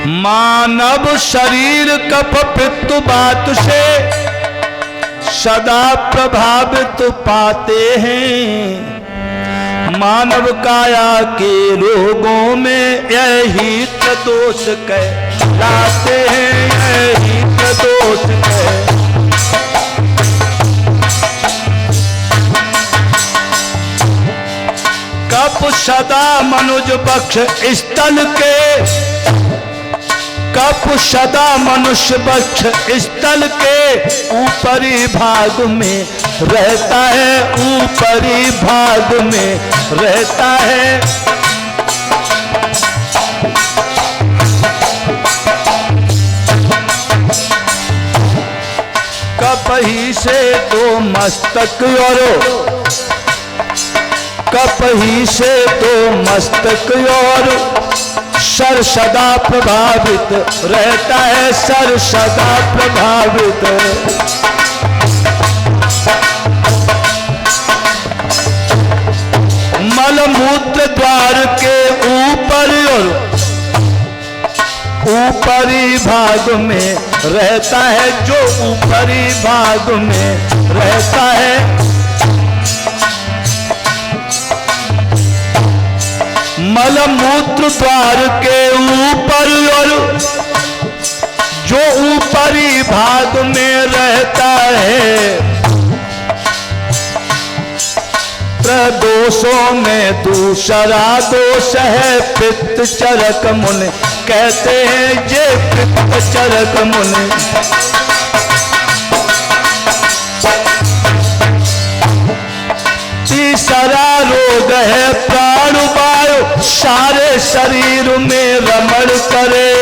मानव शरीर कफ पित्त बात से सदा प्रभावित पाते हैं। मानव काया के रोगों में यही दोष कहलाते हैं, यही दोष कहलाते। कप सदा मनुज बक्ष स्थल के, कप सदा मनुष्य बक्ष स्थल के ऊपरी भाग में रहता है, ऊपरी भाग में रहता है। कप ही से तो मस्तक और, कप ही से तो मस्तक और सर सदा प्रभावित रहता है, सर सदा प्रभावित। मल मूत्र द्वार के ऊपर और ऊपरी भाग में रहता है, जो ऊपरी भाग में रहता है। मल मूत्र द्वार के ऊपर और जो ऊपरी भाग में रहता है। प्रदोषों में दूसरा दोष है पित्त चरक मुनि, कहते हैं ये पित्त चरक मुनि। तीसरा रोग है प्राणवायु, सारे शरीर में रमण करे।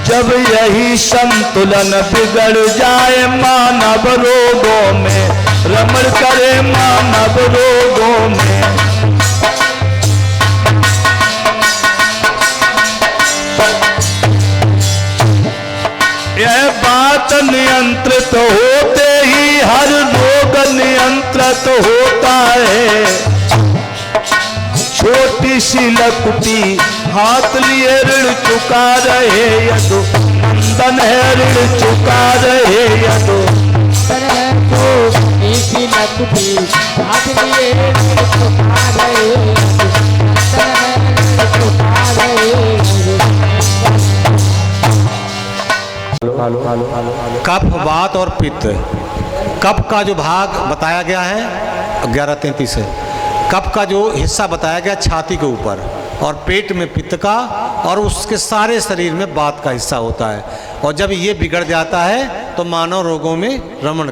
जब यही संतुलन बिगड़ जाए मानव रोगों में रमण करे, मानव रोगों में। यह बात नियंत्रित होते ही हर रोग नियंत्रित होता है। छोटी सी लकुटी हाथ लिए ऋण चुका रहे यदु नंदन है, ऋण चुका रहे यदु। छोटी सी लकुटी हाथ लिए ऋण चुका रहे यदु नंदन है, ऋण चुका रहे। कफ, वात और पित्त। कफ का जो भाग बताया गया है 11:33 है। कफ का जो हिस्सा बताया गया छाती के ऊपर, और पेट में पित्त का, और उसके सारे शरीर में वात का हिस्सा होता है। और जब ये बिगड़ जाता है तो मानव रोगों में रमण